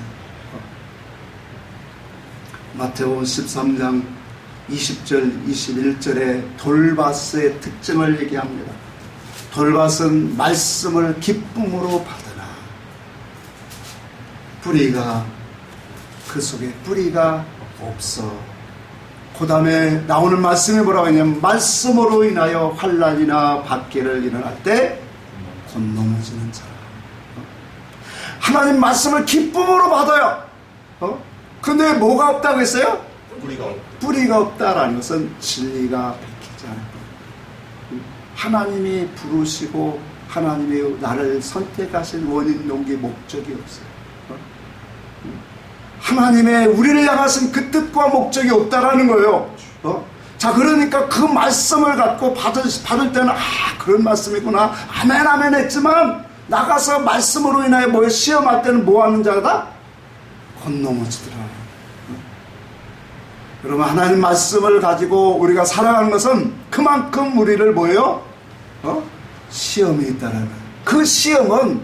마태복음 13장 20절, 21절에 돌밭의 특징을 얘기합니다. 돌밭은 말씀을 기쁨으로 받으나 뿌리가 그 속에 뿌리가 없어. 그 다음에 나오는 말씀이 뭐라고 했냐면 말씀으로 인하여 환난이나 박해를 일어날 때 곧 넘어지는 자라. 하나님 말씀을 기쁨으로 받아요. 근데 뭐가 없다고 했어요? 뿌리가 없다라는 것은 진리가 베끼지 않을 거예요. 하나님이 부르시고 하나님이 나를 선택하신 원인, 동기, 목적이 없어요. 하나님의 우리를 향하신 그 뜻과 목적이 없다라는 거예요. 자, 그러니까 그 말씀을 갖고 받을 때는 그런 말씀이구나 아멘 아멘 했지만 나가서 말씀으로 인하여 뭐에 시험할 때는 뭐 하는 자다? 곧 넘어지더라. 여러분, 하나님 말씀을 가지고 우리가 살아가는 것은 그만큼 우리를 뭐예요? 시험이 있다라는. 그 시험은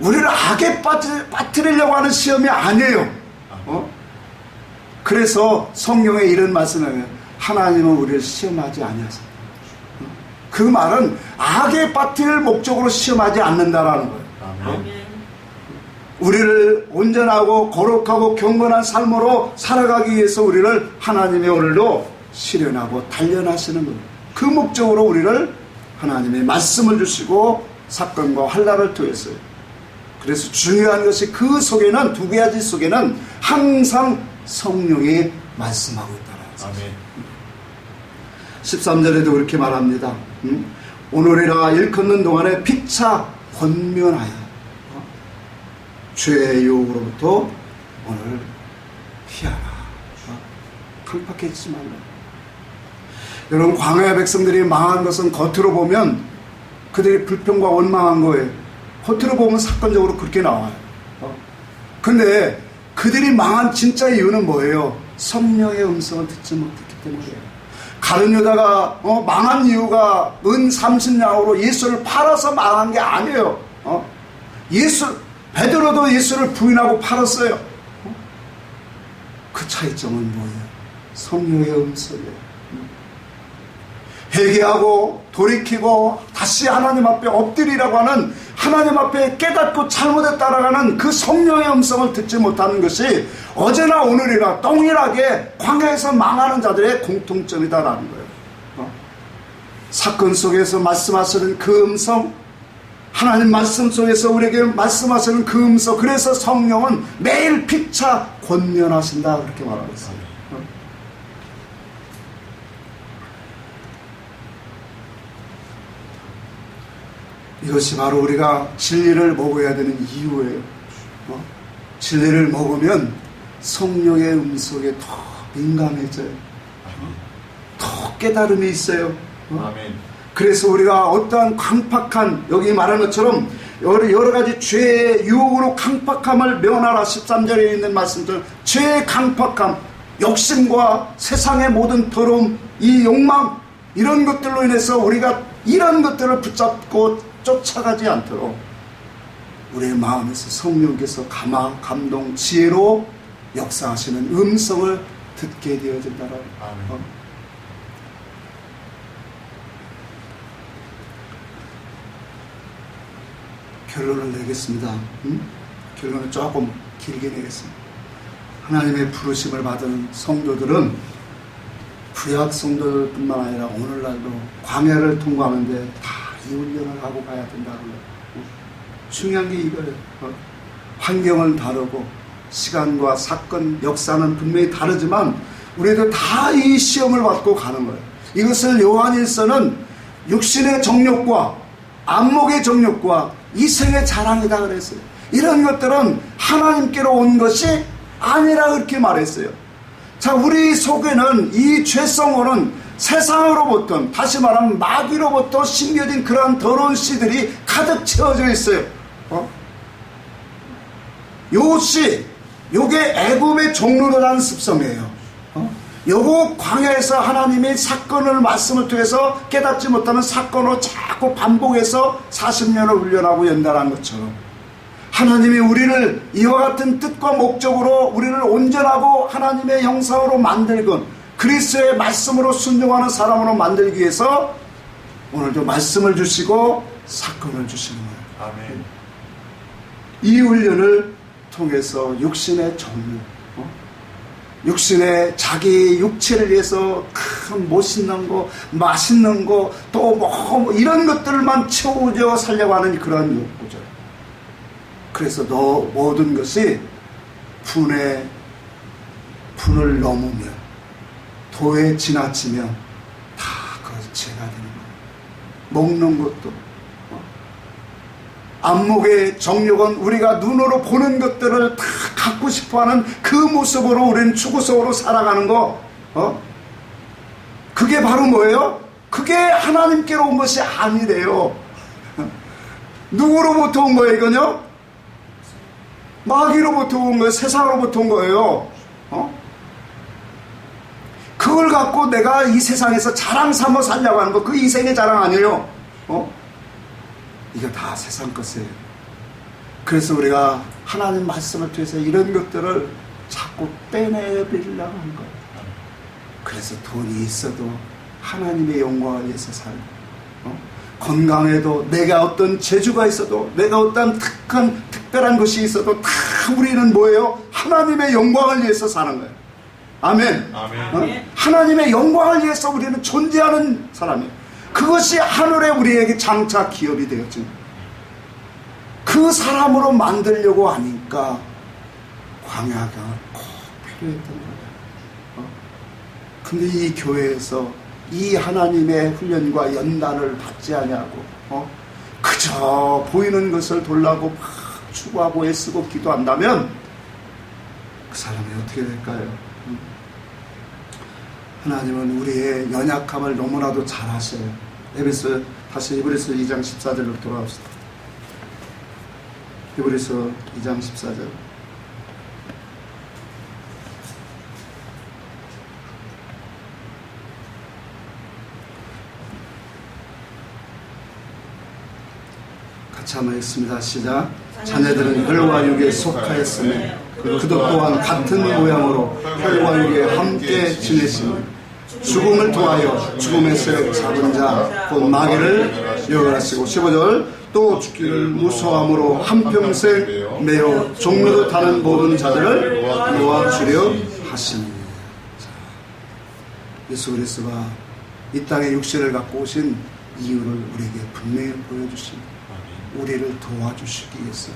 우리를 악에 빠뜨리려고 하는 시험이 아니에요. 그래서 성경에 이런 말씀을 하나님은 우리를 시험하지 아니하신다. 그 말은 악에 빠뜨릴 목적으로 시험하지 않는다라는 거예요. 아멘. 우리를 온전하고 거룩하고 경건한 삶으로 살아가기 위해서 우리를 하나님의 오늘도 실현하고 단련하시는 거예요. 그 목적으로 우리를 하나님의 말씀을 주시고 사건과 환난을 통했어요. 그래서 중요한 것이 그 속에는, 두 가지 속에는 항상 성령이 말씀하고 있다는 거예요. 아멘. 13절에도 그렇게 말합니다. 오늘이라 일컫는 동안에 피차 권면하여 죄의 유혹으로부터 오늘 피하라. 강팍해지지 말라. 여러분, 광야의 백성들이 망한 것은 겉으로 보면 그들이 불평과 원망한 거예요. 겉으로 보면 사건적으로 그렇게 나와요. 근데 그들이 망한 진짜 이유는 뭐예요? 성령의 음성을 듣지 못했기 때문이에요. 가룟 유다가 망한 이유가 은 30냥으로 예수를 팔아서 망한 게 아니에요. 베드로도 예수를 부인하고 팔았어요. 그 차이점은 뭐예요? 성령의 음성이에요. 회개하고 돌이키고 다시 하나님 앞에 엎드리라고 하는, 하나님 앞에 깨닫고 잘못에 따라가는 그 성령의 음성을 듣지 못하는 것이 어제나 오늘이나 동일하게 광야에서 망하는 자들의 공통점이다라는 거예요. 사건 속에서 말씀하시는 그 음성, 하나님 말씀 속에서 우리에게 말씀하시는 그 음성, 그래서 성령은 매일 피차 권면하신다, 그렇게 말하고 있어요. 이것이 바로 우리가 진리를 먹어야 되는 이유예요. 진리를 먹으면 성령의 음성에 더 민감해져요. 더 깨달음이 있어요. 아멘. 그래서 우리가 어떠한 강팍한, 여기 말한 것처럼 여러 가지 죄의 유혹으로 강팍함을 면하라, 13절에 있는 말씀처럼 죄의 강팍함, 욕심과 세상의 모든 더러움, 이 욕망, 이런 것들로 인해서 우리가 이런 것들을 붙잡고 쫓아가지 않도록 우리의 마음에서 성령께서 감동, 지혜로 역사하시는 음성을 듣게 되어진다라는 거예요. 결론을 내겠습니다. 결론을 조금 길게 내겠습니다. 하나님의 부르심을 받은 성도들은 구약 성도들뿐만 아니라 오늘날도 광야를 통과하는데 다 이 훈련을 하고 가야 된다고요. 중요한 게 이거예요. 환경은 다르고 시간과 사건, 역사는 분명히 다르지만 우리도 다 이 시험을 받고 가는 거예요. 이것을 요한일서는 육신의 정욕과 안목의 정욕과 이생의 자랑이다 그랬어요. 이런 것들은 하나님께로 온 것이 아니라 그렇게 말했어요. 자, 우리 속에는 이 죄성으로는 세상으로부터, 다시 말하면 마귀로부터 심겨진 그러한 더러운 씨들이 가득 채워져 있어요. 요게 애굽의 종로라는 습성이에요. 요거 광야에서 하나님이 사건을 말씀을 통해서 깨닫지 못하는 사건으로 자꾸 반복해서 40년을 훈련하고 연단한 것처럼 하나님이 우리를 이와 같은 뜻과 목적으로 우리를 온전하고 하나님의 형상으로 만들건 그리스도의 말씀으로 순종하는 사람으로 만들기 위해서 오늘도 말씀을 주시고 사건을 주시는 거예요. 아멘. 이 훈련을 통해서 육신의 정욕, 육신의 자기 육체를 위해서 큰 멋있는 거, 맛있는 거, 또 뭐 이런 것들만 채우려 살려고 하는 그런 욕구죠. 그래서 모든 것이 분을 넘으면, 도에 지나치면 다 그것이 죄가 되는 거예요. 먹는 것도, 안목의 정욕은 우리가 눈으로 보는 것들을 다 갖고 싶어하는 그 모습으로 우리는 추구속으로 살아가는 거, 그게 바로 뭐예요? 그게 하나님께로 온 것이 아니래요. 누구로부터 온 거예요, 이건요? 마귀로부터 온 거예요. 세상으로부터 온 거예요. 그걸 갖고 내가 이 세상에서 자랑 삼아 살려고 하는 거, 그 인생의 자랑 아니에요. 이거 다 세상 것이에요. 그래서 우리가 하나님 말씀을 통해서 이런 것들을 자꾸 빼내버리려고 하는 거예요. 그래서 돈이 있어도 하나님의 영광을 위해서 살고, 건강에도 내가 어떤 재주가 있어도, 내가 어떤 특별한 것이 있어도 다 우리는 뭐예요? 하나님의 영광을 위해서 사는 거예요. 아멘. 아멘. 하나님의 영광을 위해서 우리는 존재하는 사람이에요. 그것이 하늘에 우리에게 장차 기업이 되었죠. 그 사람으로 만들려고 하니까 광야가 꼭 필요했던 거예요. 근데 이 교회에서 이 하나님의 훈련과 연단을 받지 아니하고 그저 보이는 것을 돌라고 막 추구하고 애쓰고 기도한다면 그 사람이 어떻게 될까요? 하나님은 우리의 연약함을 너무나도 잘 아셔요. 다시 히브리서 2장 14절로 돌아옵시다. 히브리서 2장 14절. 같이 한번 읽습니다. 시작. 자녀들은 혈과 육에 속하였으며 그도 또한 같은 모양으로 혈과 육에 함께 지내시니 죽음을 통하여 죽음의 세력 잡은 자 곧 마귀를 멸하시고 15절 또 죽기를 무서워함으로 한평생 매어 종로를 타는 모든 자들을 놓아주려 하시니. 예수 그리스도가 이 땅에 육신을 갖고 오신 이유를 우리에게 분명히 보여주십니다. 우리를 도와주시기 위해서,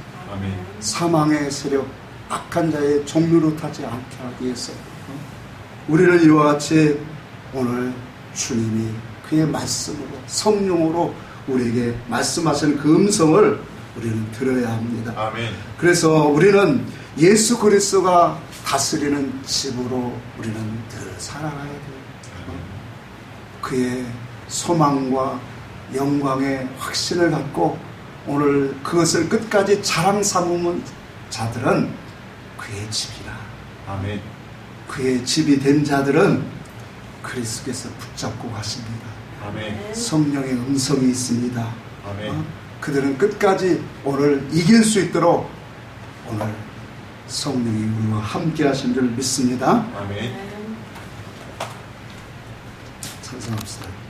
사망의 세력, 악한 자의 종로로 타지 않게 하기 위해서 우리를 이와 같이 오늘 주님이 그의 말씀으로, 성령으로 우리에게 말씀하시는 그 음성을 우리는 들어야 합니다. 아멘. 그래서 우리는 예수 그리스도가 다스리는 집으로 우리는 늘 살아가야 돼요. 그의 소망과 영광의 확신을 갖고 오늘 그것을 끝까지 자랑 삼는 자들은 그의 집이라. 아멘. 그의 집이 된 자들은 그리스도께서 붙잡고 가십니다. 아멘. 성령의 음성이 있습니다. 아멘. 그들은 끝까지 오늘 이길 수 있도록 오늘 성령이 우리와 함께 하신 줄 믿습니다. 아멘. 찬송합시다.